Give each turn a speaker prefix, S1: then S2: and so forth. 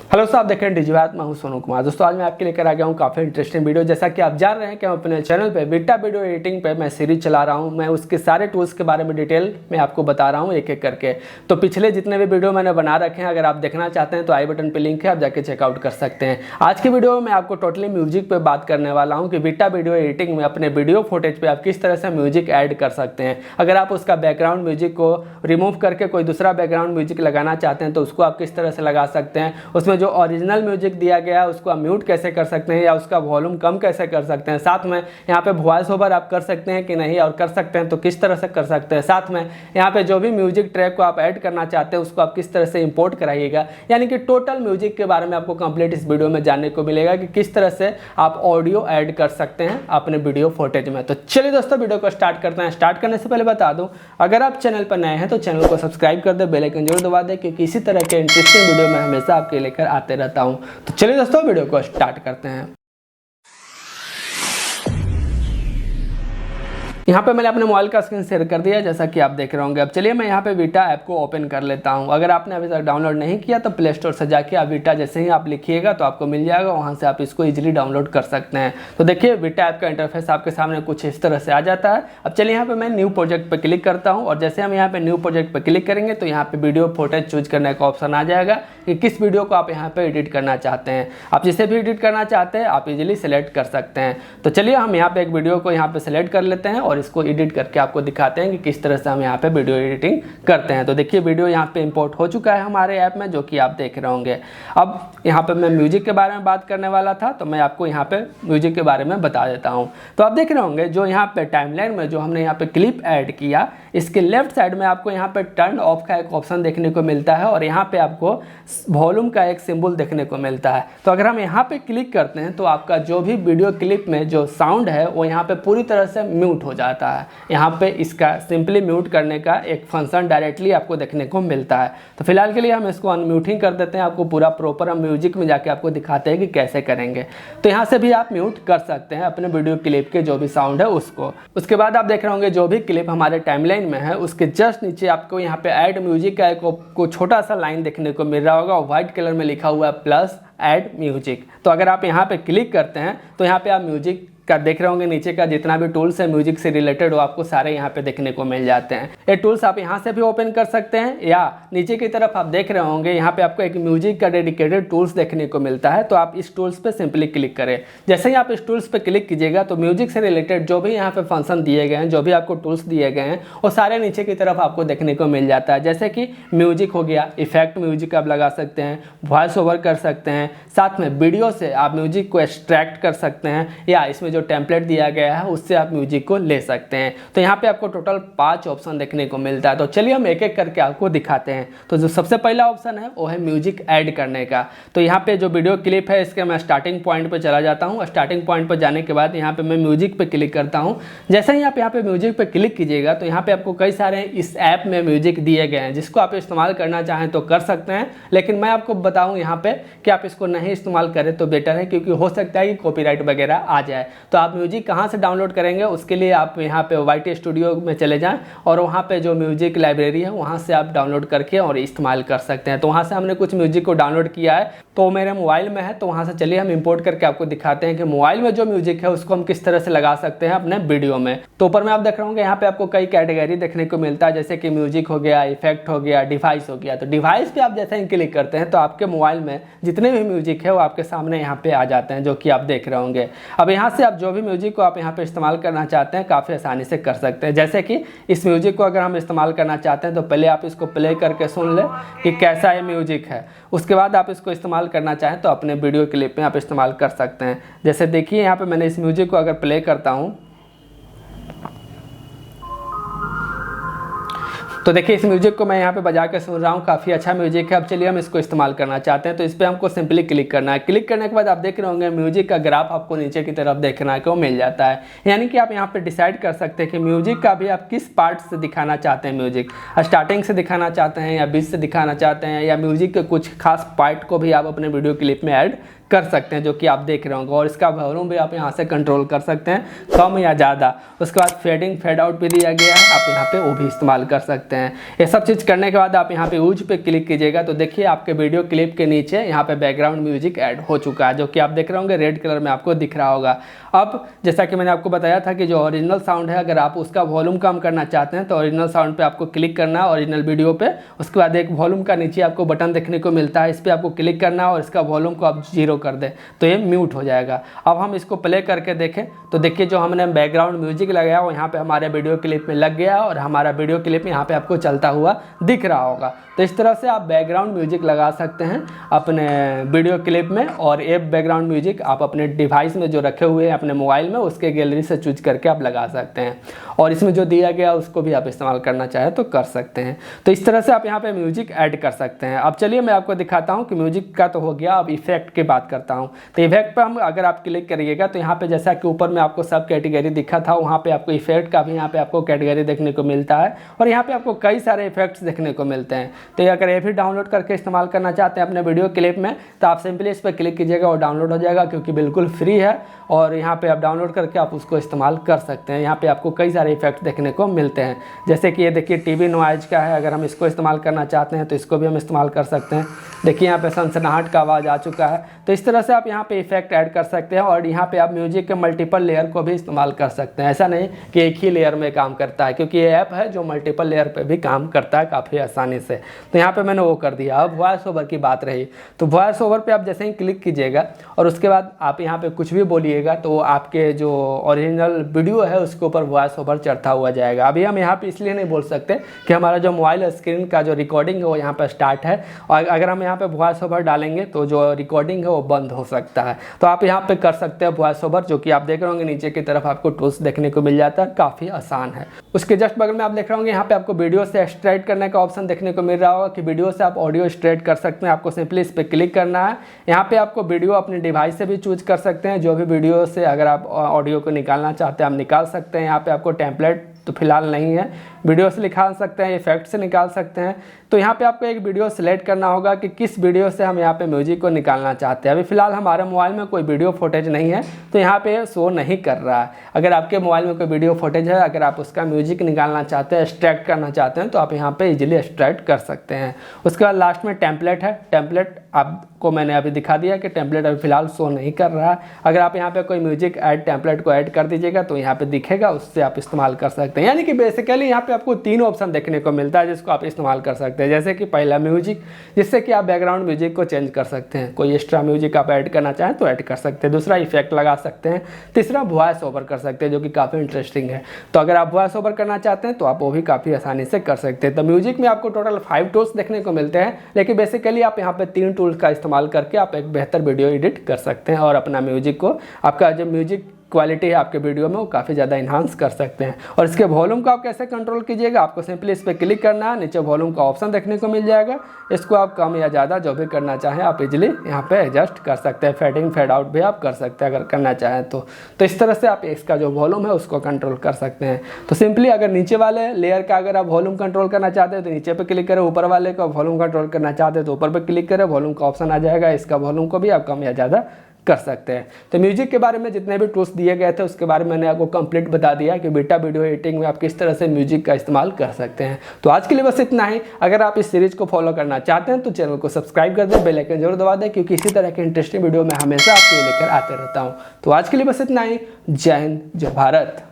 S1: Hello दोस्तों, आप देख रहे हैं डिजी भारत। मैं हूं सोनू कुमार। दोस्तों आज मैं आपके लेकर आ गया हूं काफ़ी इंटरेस्टिंग वीडियो। जैसा कि आप जान रहे हैं कि हम अपने चैनल पे विटा वीडियो एडिटिंग पे मैं सीरीज चला रहा हूं। मैं उसके सारे टूल्स के बारे में डिटेल में आपको बता रहा हूं एक एक करके। तो पिछले जितने भी वीडियो मैंने बना रखे हैं, अगर आप देखना चाहते हैं तो आई बटन पर लिंक है, आप जाके चेकआउट कर सकते हैं। आज की वीडियो में मैं आपको टोटली म्यूजिक पर बात करने वाला हूँ कि विटा वीडियो एडिटिंग में अपने वीडियो फुटेज पर आप किस तरह से म्यूजिक ऐड कर सकते हैं। अगर आप उसका बैकग्राउंड म्यूजिक को रिमूव करके कोई दूसरा बैकग्राउंड म्यूजिक लगाना चाहते हैं तो उसको आप किस तरह से लगा सकते हैं। उसमें जो ओरिजिनल म्यूजिक दिया गया है उसको आप म्यूट कैसे कर सकते हैं या उसका वॉल्यूम कम कैसे कर सकते हैं। साथ में यहाँ पे वॉइस ओवर आप कर सकते हैं कि नहीं, और कर सकते हैं तो किस तरह से कर सकते हैं। साथ में यहाँ पे जो भी म्यूजिक ट्रैक को आप ऐड करना चाहते हैं उसको आप किस तरह से इंपोर्ट कराइएगा। यानी कि टोटल म्यूजिक के बारे में आपको कंप्लीट इस वीडियो में जानने को मिलेगा कि किस तरह से आप ऑडियो ऐड कर सकते हैं अपने वीडियो फुटेज में। तो चलिए दोस्तों वीडियो को स्टार्ट करते हैं। स्टार्ट करने से पहले बता दूं, अगर आप चैनल पर नए हैं तो चैनल को सब्सक्राइब कर दे, बेल आइकन जरूर दबा दें, क्योंकि इसी तरह के इंटरेस्टिंग वीडियो मैं हमेशा आपके लेकर आते रहता हूं। तो चलिए दोस्तों वीडियो को स्टार्ट करते हैं। यहाँ पे मैंने अपने मोबाइल का स्क्रीन शेयर कर दिया जैसा कि आप देख रहे होंगे। अब चलिए मैं यहाँ पे वीटा ऐप को ओपन कर लेता हूँ। अगर आपने अभी तक डाउनलोड नहीं किया तो प्ले स्टोर से जाके आप वीटा जैसे ही आप लिखिएगा तो आपको मिल जाएगा, वहाँ से आप इसको इजीली डाउनलोड कर सकते हैं। तो देखिए वीटा ऐप का इंटरफेस आपके सामने कुछ इस तरह से आ जाता है। अब चलिए यहाँ पे मैं न्यू प्रोजेक्ट पर क्लिक करता हूँ और जैसे हम यहाँ पे न्यू प्रोजेक्ट पर क्लिक करेंगे तो यहाँ पे वीडियो फुटेज चूज करने का ऑप्शन आ जाएगा कि किस वीडियो को आप यहाँ पे एडिट करना चाहते हैं। आप जिसे भी एडिट करना चाहते हैं आप इजीली सेलेक्ट कर सकते हैं। तो चलिए हम यहाँ पे एक वीडियो को यहाँ पे सेलेक्ट कर लेते हैं और इसको एडिट करके आपको दिखाते हैं कि किस तरह से हम यहाँ पे वीडियो एडिटिंग करते हैं। तो देखिए वीडियो यहाँ पे इंपोर्ट हो चुका है हमारे ऐप में, जो कि आप देख रहे होंगे। अब यहाँ पे मैं म्यूजिक के बारे में बात करने वाला था तो मैं आपको यहाँ पे म्यूजिक के बारे में बता देता हूँ। तो आप देख रहे होंगे जो यहाँ पे टाइमलाइन में जो हमने यहाँ पे क्लिप ऐड किया, इसके लेफ्ट साइड में आपको यहाँ पे टर्न ऑफ का एक ऑप्शन देखने को मिलता है और यहाँ पे आपको वॉल्यूम का एक सिंबल देखने को मिलता है। तो अगर हम यहाँ पे क्लिक करते हैं तो आपका जो भी वीडियो क्लिप में जो साउंड है वो यहाँ पे पूरी तरह से म्यूट हो जाता है। यहाँ पे इसका सिंपली म्यूट करने का एक फंक्शन डायरेक्टली आपको देखने को मिलता है। तो फिलहाल के लिए हम इसको अनम्यूटिंग कर देते हैं। आपको पूरा प्रॉपर हम म्यूजिक में जाके आपको दिखाते हैं कि कैसे करेंगे। तो यहाँ से भी आप म्यूट कर सकते हैं अपने वीडियो क्लिप के जो भी साउंड है उसको। उसके बाद आप देख रहे होंगे जो भी क्लिप हमारे टाइमलाइन में है उसके जस्ट नीचे आपको यहाँ पे ऐड म्यूजिक का एक छोटा सा लाइन देखने को मिल रहा होगा, व्हाइट कलर में लिखा हुआ है प्लस ऐड म्यूजिक। तो अगर आप यहाँ पे क्लिक करते हैं तो यहाँ पे आप म्यूजिक का देख रहे होंगे नीचे का जितना भी टूल्स है म्यूजिक से रिलेटेड वो आपको सारे यहाँ पे देखने को मिल जाते हैं। ये टूल्स आप यहाँ से भी ओपन कर सकते हैं या नीचे की तरफ आप देख रहे होंगे यहाँ पे आपको एक म्यूजिक का डेडिकेटेड टूल्स देखने को मिलता है। तो आप इस टूल्स पे सिंपली क्लिक करें। जैसे ही आप इस टूल्स पे क्लिक कीजिएगा तो म्यूजिक से रिलेटेड जो भी यहाँ पे फंक्शन दिए गए हैं, जो भी आपको टूल्स दिए गए हैं वो सारे नीचे की तरफ आपको देखने को मिल जाता है। जैसे कि म्यूजिक हो गया, इफेक्ट म्यूजिक आप लगा सकते हैं, वॉइस ओवर कर सकते हैं, साथ में वीडियो से आप म्यूजिक को एक्सट्रैक्ट कर सकते हैं या इसमें जो टेम्पलेट दिया गया है उससे आप म्यूजिक को ले सकते हैं। तो यहाँ पे आपको टोटल 5 ऑप्शन देखने को मिलता है। तो चलिए हम एक एक करके आपको दिखाते हैं। तो जो सबसे पहला ऑप्शन है वो है म्यूजिक ऐड करने का। तो यहाँ पे जो वीडियो क्लिप है इसके मैं स्टार्टिंग पॉइंट पे चला जाता हूँ। स्टार्टिंग पॉइंट पर जाने के बाद यहाँ पे मैं म्यूजिक पे क्लिक करता हूँ। जैसे ही आप यहाँ पे म्यूजिक पे क्लिक कीजिएगा तो यहाँ पे आपको कई सारे इस ऐप में म्यूजिक दिए गए हैं जिसको आप इस्तेमाल करना चाहें तो कर सकते हैं, लेकिन मैं आपको बताऊँ यहाँ पे कि आप इसको नहीं इस्तेमाल करें तो बेटर है, क्योंकि हो सकता है कि कॉपीराइट वगैरह आ जाए। तो आप म्यूजिक कहाँ से डाउनलोड करेंगे उसके लिए आप यहाँ पे वाइट स्टूडियो में चले जाएं और वहाँ पे जो म्यूजिक लाइब्रेरी है वहाँ से आप डाउनलोड करके और इस्तेमाल कर सकते हैं। तो वहाँ से हमने कुछ म्यूजिक को डाउनलोड किया है तो मेरे मोबाइल में है, तो वहाँ से चलिए हम इंपोर्ट करके आपको दिखाते हैं कि मोबाइल में जो म्यूजिक है उसको हम किस तरह से लगा सकते हैं अपने वीडियो में। तो ऊपर में आप देख रहे होंगे यहाँ पे आपको कई कैटेगरी देखने को मिलता है, जैसे कि म्यूजिक हो गया, इफेक्ट हो गया, डिवाइस हो गया। तो डिवाइस पे आप जैसे ही क्लिक करते हैं तो आपके मोबाइल में जितने भी म्यूजिक है वो आपके सामने यहाँ पे आ जाते हैं, जो कि आप देख रहे होंगे। अब यहाँ से आप जो भी म्यूजिक को आप यहाँ पे इस्तेमाल करना चाहते हैं काफ़ी आसानी से कर सकते हैं। जैसे कि इस म्यूजिक को अगर हम इस्तेमाल करना चाहते हैं तो पहले आप इसको प्ले करके सुन लें कि कैसा ये म्यूजिक है। उसके बाद आप इसको इस्तेमाल करना चाहें तो अपने वीडियो क्लिप में आप इस्तेमाल कर सकते हैं। जैसे देखिए यहाँ पे मैंने इस म्यूजिक को अगर प्ले करता हूँ तो देखिए इस म्यूजिक को मैं यहाँ पे बजा के सुन रहा हूँ, काफ़ी अच्छा म्यूजिक है। अब चलिए हम इसको इस्तेमाल करना चाहते हैं तो इस पर हमको सिंपली क्लिक करना है। क्लिक करने के बाद आप देख रहे होंगे म्यूजिक का ग्राफ आपको नीचे की तरफ देखना है को मिल जाता है। यानी कि आप यहाँ पे डिसाइड कर सकते हैं कि म्यूजिक का भी आप किस पार्ट से दिखाना चाहते हैं। म्यूजिक स्टार्टिंग से दिखाना चाहते हैं या बीच से दिखाना चाहते हैं, या म्यूजिक के कुछ खास पार्ट को भी आप अपने वीडियो क्लिप में ऐड कर सकते हैं, जो कि आप देख रहे होंगे। और इसका वॉल्यूम भी आप यहाँ से कंट्रोल कर सकते हैं, कम या ज़्यादा। उसके बाद फेडिंग फेड आउट भी दिया गया है, आप यहाँ पे वो भी इस्तेमाल कर सकते हैं। ये सब चीज़ करने के बाद आप यहाँ पे यूज पे क्लिक कीजिएगा तो देखिए आपके वीडियो क्लिप के नीचे यहाँ पे बैकग्राउंड म्यूजिक ऐड हो चुका है, जो कि आप देख रहे होंगे रेड कलर में आपको दिख रहा होगा। अब जैसा कि मैंने आपको बताया था कि जो ओरिजिनल साउंड है, अगर आप उसका वॉल्यूम कम करना चाहते हैं तो ओरिजिनल साउंड पे आपको क्लिक करना है, ओरिजिनल वीडियो पे। उसके बाद एक वॉल्यूम का नीचे आपको बटन देखने को मिलता है, इस पर आपको क्लिक करना है और इसका वॉल्यूम को आप 0 कर दें तो ये म्यूट हो जाएगा। अब हम इसको प्ले करके देखें तो देखिए जो हमने बैकग्राउंड म्यूजिक लगाया वो यहाँ पे हमारे वीडियो क्लिप में लग गया और हमारा वीडियो क्लिप यहाँ पे आपको चलता हुआ दिख रहा होगा। तो इस तरह से आप बैकग्राउंड म्यूजिक लगा सकते हैं अपने वीडियो क्लिप में, और ये बैकग्राउंड म्यूजिक आप अपने डिवाइस में जो रखे हुए हैं अपने मोबाइल में, उसके गैलरी से चूज करके आप लगा सकते हैं। और इसमें जो दिया गया उसको भी आप इस्तेमाल करना चाहें तो कर सकते हैं। तो इस तरह से आप यहाँ पे म्यूजिक ऐड कर सकते हैं। अब चलिए मैं आपको दिखाता हूँ कि म्यूजिक का तो हो गया, अब इफेक्ट की बात करता हूँ। तो इफेक्ट पर हम अगर आप क्लिक करिएगा तो यहाँ पे जैसा कि ऊपर में आपको सब कैटेगरी दिखा था, वहाँ पे आपको इफेक्ट का भी यहाँ पे आपको कैटेगरी देखने को मिलता है और यहाँ पे आपको कई सारे इफेक्ट्स देखने को मिलते हैं। तो अगर ये भी डाउनलोड करके इस्तेमाल करना चाहते हैं अपने वीडियो क्लिप में तो आप सिंपली इस पर क्लिक कीजिएगा और डाउनलोड हो जाएगा, क्योंकि बिल्कुल फ्री है और यहाँ पे आप डाउनलोड करके आप उसको इस्तेमाल कर सकते हैं। यहाँ पे आपको कई सारे इफेक्ट देखने को मिलते हैं, जैसे कि ये देखिए टीवी नॉइज का है, अगर हम इसको इस्तेमाल करना चाहते हैं तो इसको भी हम इस्तेमाल कर सकते हैं। देखिए यहाँ पे सनसनाहट का आवाज़ आ चुका है। तो इस तरह से आप यहाँ पे इफेक्ट ऐड कर सकते हैं और यहाँ पे आप म्यूजिक के मल्टीपल लेयर को भी इस्तेमाल कर सकते हैं। ऐसा नहीं कि एक ही लेयर में काम करता है, क्योंकि ये ऐप है जो मल्टीपल लेयर पे भी काम करता है काफ़ी आसानी से। तो यहाँ पे मैंने वो कर दिया। अब वॉइस ओवर की बात रही तो वॉइस ओवर पे आप जैसे ही क्लिक कीजिएगा और उसके बाद आप यहाँ पे कुछ भी बोलिएगा तो आपके जो ओरिजिनल वीडियो है उसके ऊपर वॉइस ओवर चढ़ता हुआ जाएगा। अभी हम यहाँ पे इसलिए नहीं बोल सकते कि हमारा जो मोबाइल स्क्रीन का जो रिकॉर्डिंग है वो यहाँ पर स्टार्ट है, और अगर हम यहाँ पे वॉइस ओवर डालेंगे तो जो रिकॉर्डिंग है वो बंद हो सकता है। तो आप यहाँ पे कर सकते हैं वॉइस ओवर, जो कि आप देख रहे होंगे नीचे की तरफ आपको टूल्स देखने को मिल जाता है, काफ़ी आसान है। उसके जस्ट बगल में आप देख रहे होंगे यहाँ पे आपको वीडियो से एक्सट्रैक्ट करने का ऑप्शन देखने को मिल रहा होगा कि वीडियो से आप ऑडियो एक्सट्रैक्ट कर सकते हैं। आपको सिंपली इस पर क्लिक करना है। यहाँ पे आपको वीडियो अपने डिवाइस से भी चूज कर सकते हैं, जो भी वीडियो से अगर आप ऑडियो को निकालना चाहते हैं आप निकाल सकते हैं। यहाँ पे आपको टेम्पलेट तो फिलहाल नहीं है, वीडियो से निकाल सकते हैं, इफेक्ट से निकाल सकते हैं। तो यहाँ पे आपको एक वीडियो सेलेक्ट करना होगा कि किस वीडियो से हम यहाँ पे म्यूजिक को निकालना चाहते हैं। अभी फिलहाल हमारे मोबाइल में कोई वीडियो फुटेज नहीं है तो यहाँ पे शो नहीं कर रहा है। अगर आपके मोबाइल में कोई वीडियो फुटेज है, अगर आप उसका म्यूजिक निकालना चाहते हैं, एक्सट्रैक्ट करना चाहते हैं, तो आप यहाँ पे इजीली एक्सट्रैक्ट कर सकते हैं। उसके बाद लास्ट में टेम्पलेट है। टेम्पलेट आपको मैंने अभी दिखा दिया कि टेम्पलेट अभी फिलहाल शो नहीं कर रहा है। अगर आप यहाँ पे कोई म्यूजिक ऐड टेम्पलेट को ऐड कर दीजिएगा तो यहाँ पे दिखेगा, उससे आप इस्तेमाल कर सकते हैं। यानी कि बेसिकली यहाँ पे आपको 3 ऑप्शन देखने को मिलता है जिसको आप इस्तेमाल कर सकते हैं। जैसे कि पहला म्यूजिक, जिससे कि आप बैकग्राउंड म्यूजिक को चेंज कर सकते हैं, कोई एक्स्ट्रा म्यूजिक आप ऐड करना चाहें तो ऐड कर सकते हैं। दूसरा इफेक्ट लगा सकते हैं। तीसरा वॉइस ओवर कर सकते हैं, जो कि काफ़ी इंटरेस्टिंग है। तो अगर आप वॉइस ओवर करना चाहते हैं तो आप वो भी काफ़ी आसानी से कर सकते हैं। तो म्यूजिक में आपको टोटल 5 टूल्स देखने को मिलते हैं, लेकिन बेसिकली आप यहाँ पे 3 टूल्स का इस्तेमाल करके आप एक बेहतर वीडियो एडिट कर सकते हैं और अपना म्यूजिक को, आपका जो म्यूजिक क्वालिटी है आपके वीडियो में वो काफ़ी ज़्यादा इन्हांस कर सकते हैं। और इसके वॉल्यूम को आप कैसे कंट्रोल कीजिएगा, आपको सिंपली इस पर क्लिक करना है, नीचे वॉल्यूम का ऑप्शन देखने को मिल जाएगा। इसको आप कम या ज़्यादा जो भी करना चाहें आप इजीली यहाँ पे एडजस्ट कर सकते हैं। फेडिंग फेड आउट भी आप कर सकते हैं अगर करना चाहें तो इस तरह से आप इसका जो वॉल्यूम है उसको कंट्रोल कर सकते हैं। तो सिंपली अगर नीचे वाले लेयर का अगर आप वॉल्यूम कंट्रोल करना चाहते हैं तो नीचे पर क्लिक करें, ऊपर वाले का वॉल्यूम कंट्रोल करना चाहते हैं तो ऊपर पर क्लिक करें, वॉल्यूम का ऑप्शन आ जाएगा। इसका वॉल्यूम को भी आप कम या ज़्यादा कर सकते हैं। तो म्यूजिक के बारे में जितने भी टूल्स दिए गए थे उसके बारे में मैंने आपको कंप्लीट बता दिया कि बीटा वीडियो एडिटिंग में आप किस तरह से म्यूजिक का इस्तेमाल कर सकते हैं। तो आज के लिए बस इतना ही। अगर आप इस सीरीज को फॉलो करना चाहते हैं तो चैनल को सब्सक्राइब कर दें, बेल आइकन जरूर दबा दें, क्योंकि इसी तरह के इंटरेस्टिंग वीडियो मैं हमेशा आपके लिए लेकर आते रहता हूँ। तो आज के लिए बस इतना ही। जय हिंद, जय भारत।